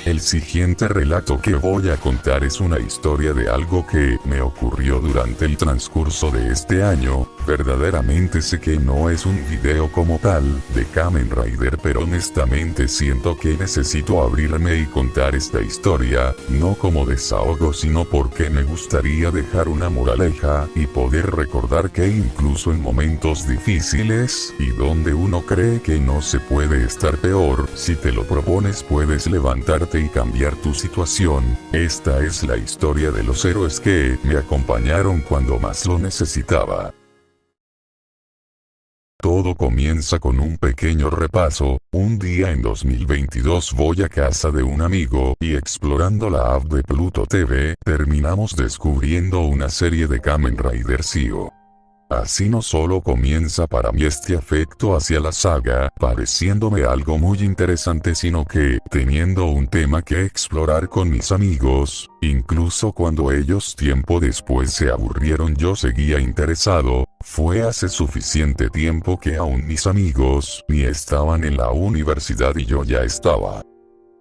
El siguiente relato que voy a contar es una historia de algo que me ocurrió durante el transcurso de este año. Verdaderamente sé que no es un video como tal de Kamen Rider, pero honestamente siento que necesito abrirme y contar esta historia, no como desahogo sino porque me gustaría dejar una moraleja y poder recordar que incluso en momentos difíciles y donde uno cree que no se puede estar peor, si te lo propones puedes levantarte y cambiar tu situación. Esta es la historia de los héroes que me acompañaron cuando más lo necesitaba. Todo comienza con un pequeño repaso. Un día en 2022 voy a casa de un amigo y explorando la app de Pluto TV, terminamos descubriendo una serie de Kamen Rider Zio. Así no solo comienza para mí este afecto hacia la saga, pareciéndome algo muy interesante, sino que, teniendo un tema que explorar con mis amigos, incluso cuando ellos tiempo después se aburrieron yo seguía interesado. Fue hace suficiente tiempo que aún mis amigos ni estaban en la universidad y yo ya estaba.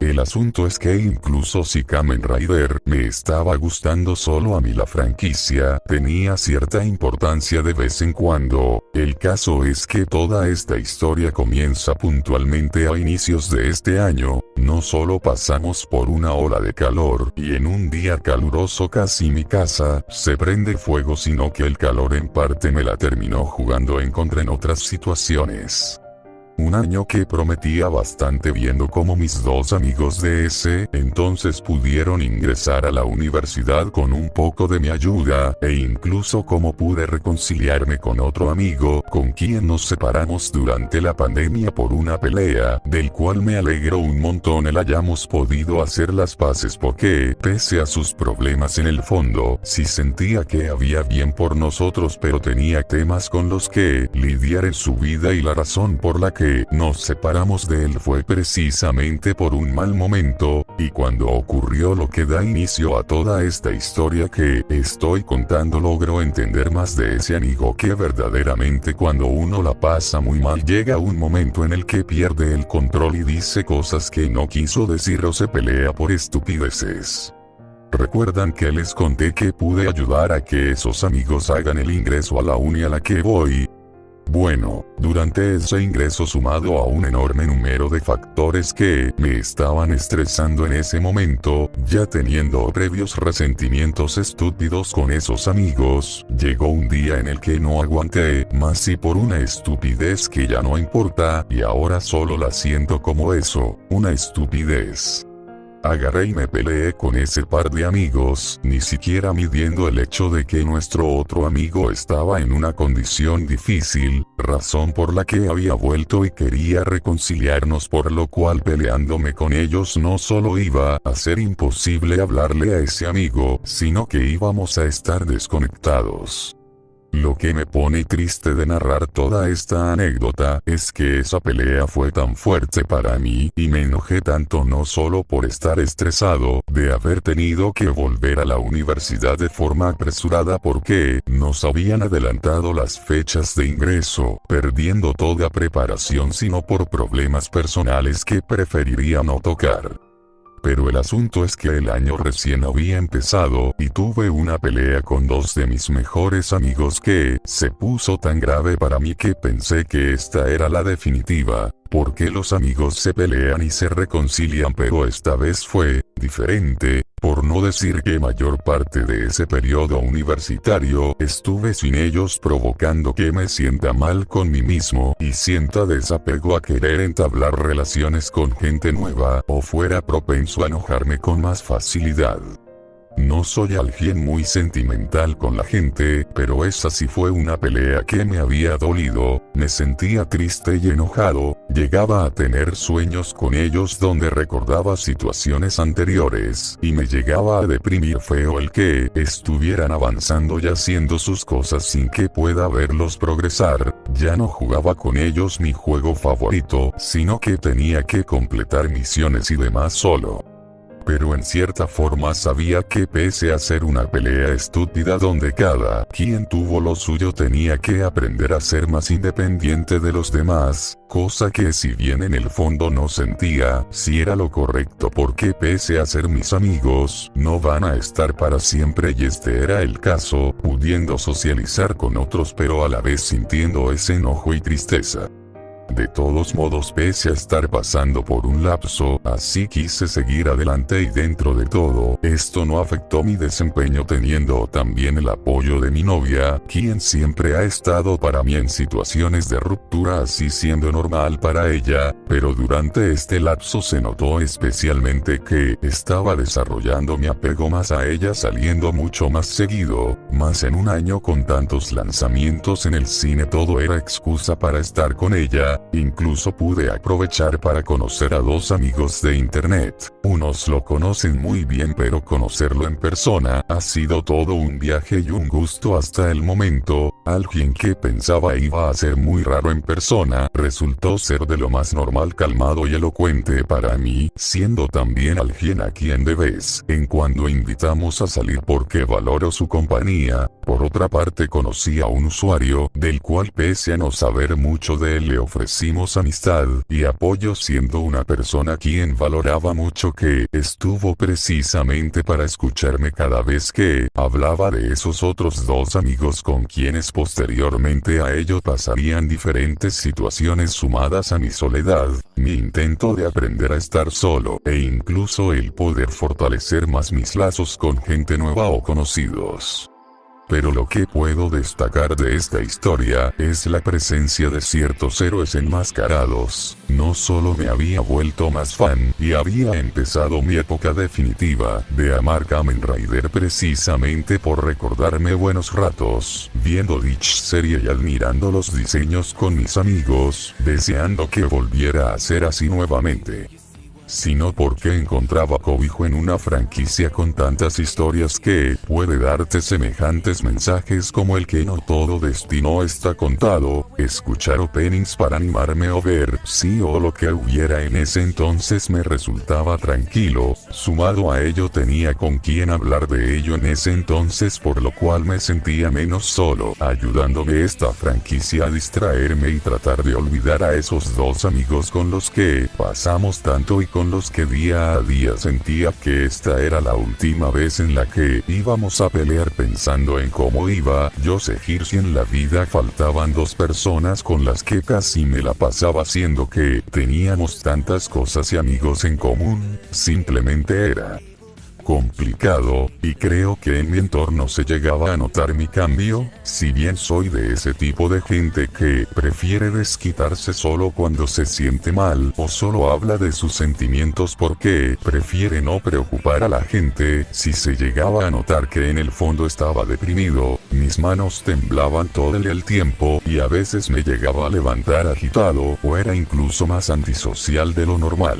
El asunto es que incluso si Kamen Rider me estaba gustando solo a mí la franquicia tenía cierta importancia de vez en cuando. El caso es que toda esta historia comienza puntualmente a inicios de este año. No solo pasamos por una ola de calor y en un día caluroso casi mi casa se prende fuego, sino que el calor en parte me la terminó jugando en contra en otras situaciones. Un año que prometía bastante, viendo cómo mis dos amigos de ese entonces pudieron ingresar a la universidad con un poco de mi ayuda, e incluso cómo pude reconciliarme con otro amigo con quien nos separamos durante la pandemia por una pelea, del cual me alegro un montón el hayamos podido hacer las paces, porque, pese a sus problemas, en el fondo sí sentía que había bien por nosotros, pero tenía temas con los que lidiar en su vida y la razón por la que nos separamos de él fue precisamente por un mal momento, y cuando ocurrió lo que da inicio a toda esta historia que estoy contando logro entender más de ese amigo, que verdaderamente cuando uno la pasa muy mal llega un momento en el que pierde el control y dice cosas que no quiso decir o se pelea por estupideces. ¿Recuerdan que les conté que pude ayudar a que esos amigos hagan el ingreso a la uni a la que voy? Bueno, durante ese ingreso, sumado a un enorme número de factores que me estaban estresando en ese momento, ya teniendo previos resentimientos estúpidos con esos amigos, llegó un día en el que no aguanté más y por una estupidez que ya no importa y ahora solo la siento como eso, una estupidez. Agarré y me peleé con ese par de amigos, ni siquiera midiendo el hecho de que nuestro otro amigo estaba en una condición difícil, razón por la que había vuelto y quería reconciliarnos, por lo cual peleándome con ellos no solo iba a ser imposible hablarle a ese amigo, sino que íbamos a estar desconectados. Lo que me pone triste de narrar toda esta anécdota es que esa pelea fue tan fuerte para mí y me enojé tanto, no solo por estar estresado de haber tenido que volver a la universidad de forma apresurada porque nos habían adelantado las fechas de ingreso, perdiendo toda preparación, sino por problemas personales que preferiría no tocar. Pero el asunto es que el año recién había empezado y tuve una pelea con dos de mis mejores amigos que se puso tan grave para mí que pensé que esta era la definitiva, porque los amigos se pelean y se reconcilian, pero esta vez fue diferente, por no decir que mayor parte de ese periodo universitario estuve sin ellos, provocando que me sienta mal con mí mismo y sienta desapego a querer entablar relaciones con gente nueva, o fuera propenso a enojarme con más facilidad. No soy alguien muy sentimental con la gente, pero esa sí fue una pelea que me había dolido, me sentía triste y enojado, llegaba a tener sueños con ellos donde recordaba situaciones anteriores, y me llegaba a deprimir feo el que estuvieran avanzando y haciendo sus cosas sin que pueda verlos progresar. Ya no jugaba con ellos mi juego favorito, sino que tenía que completar misiones y demás solo. pero en cierta forma sabía que pese a ser una pelea estúpida donde cada quien tuvo lo suyo, tenía que aprender a ser más independiente de los demás, cosa que si bien en el fondo no sentía si era lo correcto, porque pese a ser mis amigos, no van a estar para siempre, y este era el caso, pudiendo socializar con otros pero a la vez sintiendo ese enojo y tristeza. De todos modos, pese a estar pasando por un lapso, así quise seguir adelante, y dentro de todo, esto no afectó mi desempeño, teniendo también el apoyo de mi novia, quien siempre ha estado para mí en situaciones de ruptura, así siendo normal para ella, pero durante este lapso se notó especialmente que estaba desarrollando mi apego más a ella, saliendo mucho más seguido, más en un año con tantos lanzamientos en el cine, todo era excusa para estar con ella. Incluso pude aprovechar para conocer a dos amigos de internet. Unos lo conocen muy bien, pero conocerlo en persona ha sido todo un viaje y un gusto hasta el momento. Alguien que pensaba iba a ser muy raro en persona, resultó ser de lo más normal, calmado y elocuente para mí, siendo también alguien a quien de vez en cuando invitamos a salir porque valoro su compañía. Por otra parte, conocí a un usuario, del cual pese a no saber mucho de él le ofrecimos amistad y apoyo, siendo una persona quien valoraba mucho, que estuvo precisamente para escucharme cada vez que hablaba de esos otros dos amigos con quienes posteriormente a ello pasarían diferentes situaciones sumadas a mi soledad, mi intento de aprender a estar solo e incluso el poder fortalecer más mis lazos con gente nueva o conocidos. Pero lo que puedo destacar de esta historia es la presencia de ciertos héroes enmascarados. No solo me había vuelto más fan y había empezado mi época definitiva de amar Kamen Rider precisamente por recordarme buenos ratos viendo dicha serie y admirando los diseños con mis amigos, deseando que volviera a ser así nuevamente, sino porque encontraba cobijo en una franquicia con tantas historias que puede darte semejantes mensajes como el que no todo destino está contado, escuchar openings para animarme o ver sí o lo que hubiera en ese entonces me resultaba tranquilo, sumado a ello tenía con quien hablar de ello en ese entonces, por lo cual me sentía menos solo, ayudándome esta franquicia a distraerme y tratar de olvidar a esos dos amigos con los que pasamos tanto y con los que día a día sentía que esta era la última vez en la que íbamos a pelear, pensando en cómo iba yo seguir si en la vida faltaban dos personas con las que casi me la pasaba, siendo que teníamos tantas cosas y amigos en común. Simplemente era complicado, y creo que en mi entorno se llegaba a notar mi cambio. Si bien soy de ese tipo de gente que prefiere desquitarse solo cuando se siente mal, o solo habla de sus sentimientos porque prefiere no preocupar a la gente, si se llegaba a notar que en el fondo estaba deprimido, mis manos temblaban todo el tiempo, y a veces me llegaba a levantar agitado, o era incluso más antisocial de lo normal.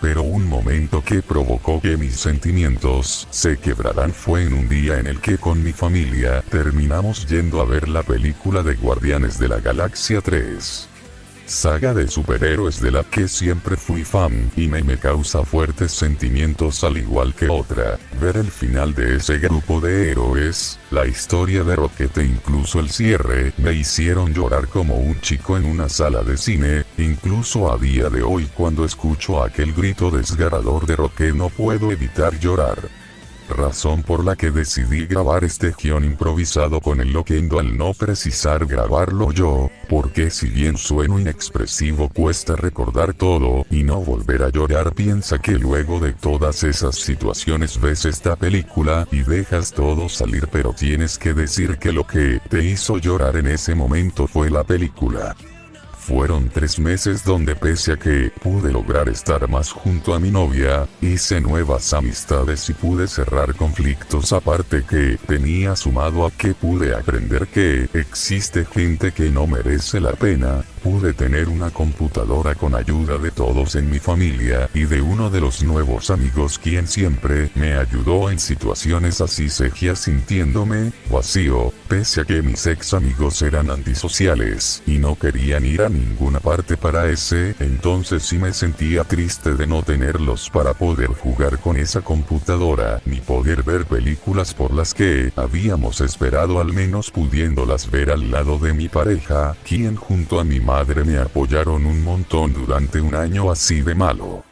Pero un momento que provocó que mis sentimientos se quebraran fue en un día en el que con mi familia terminamos yendo a ver la película de Guardianes de la Galaxia 3. Saga de superhéroes de la que siempre fui fan, y me causa fuertes sentimientos al igual que otra. Ver el final de ese grupo de héroes, la historia de Rocket e incluso el cierre, me hicieron llorar como un chico en una sala de cine. Incluso a día de hoy, cuando escucho aquel grito desgarrador de Rocket, no puedo evitar llorar. Razón por la que decidí grabar este guión improvisado con el loquendo al no precisar grabarlo yo, porque si bien sueno inexpresivo cuesta recordar todo y no volver a llorar. Piensa que luego de todas esas situaciones ves esta película y dejas todo salir, pero tienes que decir que lo que te hizo llorar en ese momento fue la película. Fueron 3 meses donde, pese a que pude lograr estar más junto a mi novia, hice nuevas amistades y pude cerrar conflictos, aparte que tenía sumado a que pude aprender que existe gente que no merece la pena, pude tener una computadora con ayuda de todos en mi familia y de uno de los nuevos amigos quien siempre me ayudó en situaciones así. Seguía sintiéndome vacío, pese a que mis ex amigos eran antisociales y no querían ir a ninguna parte. Para ese entonces sí me sentía triste de no tenerlos para poder jugar con esa computadora, ni poder ver películas por las que habíamos esperado, al menos pudiéndolas ver al lado de mi pareja, quien junto a mi madre me apoyaron un montón durante un año así de malo.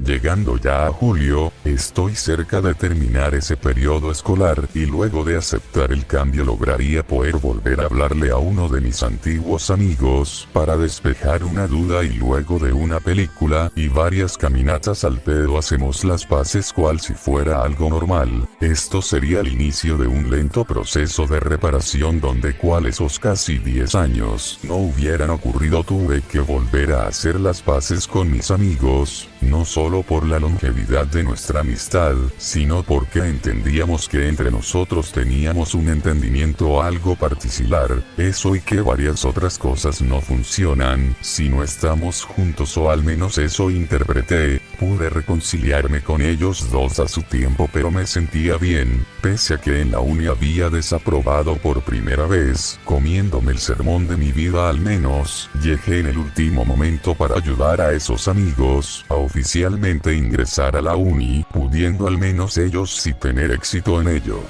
Llegando ya a julio, estoy cerca de terminar ese periodo escolar y luego de aceptar el cambio lograría poder volver a hablarle a uno de mis antiguos amigos para despejar una duda, y luego de una película y varias caminatas al pedo hacemos las paces cual si fuera algo normal. Esto sería el inicio de un lento proceso de reparación donde cual esos casi 10 años no hubieran ocurrido. Tuve que volver a hacer las paces con mis amigos, no solo por la longevidad de nuestra amistad, sino porque entendíamos que entre nosotros teníamos un entendimiento algo particular, eso y que varias otras cosas no funcionan si no estamos juntos, o al menos eso interpreté. Pude reconciliarme con ellos dos a su tiempo, pero me sentía bien, pese a que en la uni había desaprobado por primera vez, comiéndome el sermón de mi vida. Al menos llegué en el último momento para ayudar a esos amigos a oficialmente ingresar a la uni, pudiendo al menos ellos sí tener éxito en ello.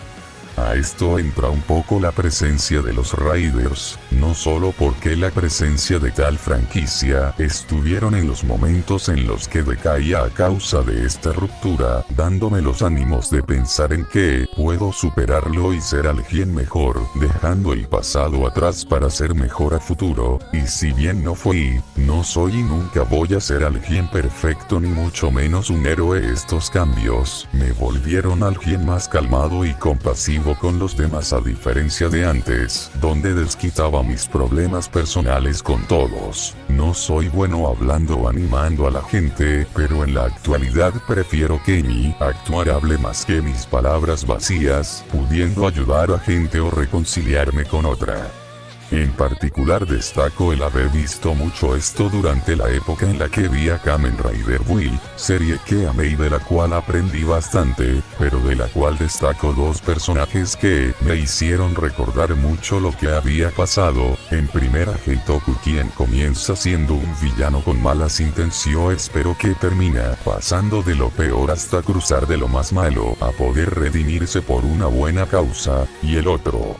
A esto entra un poco la presencia de los Raiders, no solo porque la presencia de tal franquicia estuvieron en los momentos en los que decaía a causa de esta ruptura, dándome los ánimos de pensar en que puedo superarlo y ser alguien mejor, dejando el pasado atrás para ser mejor a futuro. Y si bien no fui, no soy y nunca voy a ser alguien perfecto, ni mucho menos un héroe, estos cambios me volvieron alguien más calmado y compasivo con los demás, a diferencia de antes, donde desquitaba mis problemas personales con todos. No soy bueno hablando o animando a la gente, pero en la actualidad prefiero que mi actuar hable más que mis palabras vacías, pudiendo ayudar a gente o reconciliarme con otra. En particular destaco el haber visto mucho esto durante la época en la que vi a Kamen Rider Build, serie que amé y de la cual aprendí bastante, pero de la cual destaco dos personajes que me hicieron recordar mucho lo que había pasado. En primera, Heitoku, quien comienza siendo un villano con malas intenciones, pero que termina pasando de lo peor hasta cruzar de lo más malo a poder redimirse por una buena causa, y el otro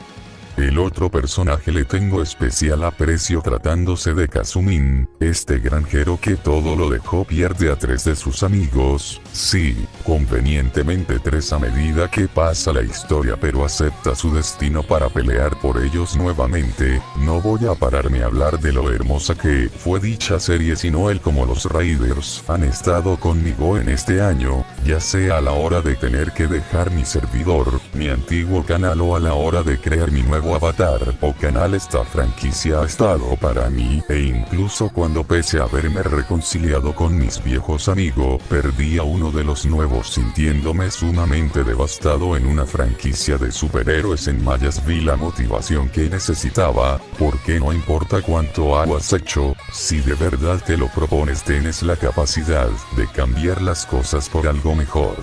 personaje le tengo especial aprecio tratándose de Kazumin, este granjero que todo lo dejó, pierde a 3 de sus amigos, sí, convenientemente 3 a medida que pasa la historia, pero acepta su destino para pelear por ellos nuevamente. No voy a pararme a hablar de lo hermosa que fue dicha serie, sino el como los Raiders han estado conmigo en este año, ya sea a la hora de tener que dejar mi servidor, mi antiguo canal, o a la hora de crear mi nuevo avatar o canal. Esta franquicia ha estado para mí, e incluso cuando, pese a haberme reconciliado con mis viejos amigos, perdí a uno de los nuevos sintiéndome sumamente devastado en una franquicia de superhéroes en mayas, vi la motivación que necesitaba, porque no importa cuánto hayas hecho, si de verdad te lo propones tienes la capacidad de cambiar las cosas por algo mejor.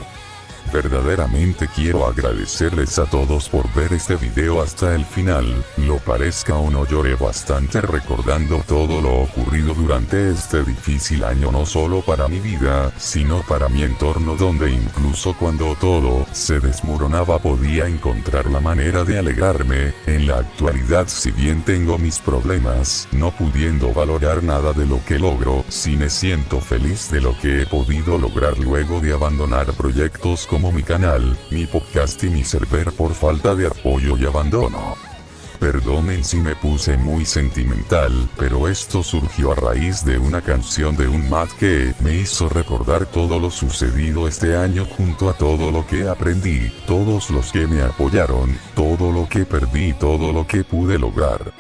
Verdaderamente quiero agradecerles a todos por ver este video hasta el final. Lo parezca o no, lloré bastante recordando todo lo ocurrido durante este difícil año, no solo para mi vida, sino para mi entorno, donde incluso cuando todo se desmoronaba podía encontrar la manera de alegrarme. En la actualidad, si bien tengo mis problemas, no pudiendo valorar nada de lo que logro, sí me siento feliz de lo que he podido lograr luego de abandonar proyectos como mi canal, mi podcast y mi server por falta de apoyo y abandono. Perdonen si me puse muy sentimental, pero esto surgió a raíz de una canción de un Mad que me hizo recordar todo lo sucedido este año, junto a todo lo que aprendí, todos los que me apoyaron, todo lo que perdí y todo lo que pude lograr.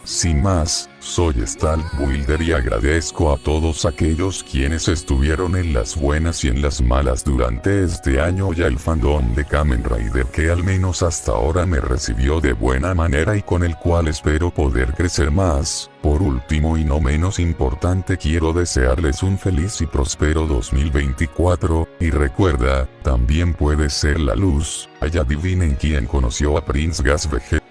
Sin más, soy Stalk Builder y agradezco a todos aquellos quienes estuvieron en las buenas y en las malas durante este año y al fandom de Kamen Rider que al menos hasta ahora me recibió de buena manera y con el cual espero poder crecer más. Por último y no menos importante, quiero desearles un feliz y próspero 2024, y recuerda, también puedes ser la luz. Ay, adivinen quién conoció a Prince Gas Vegeta.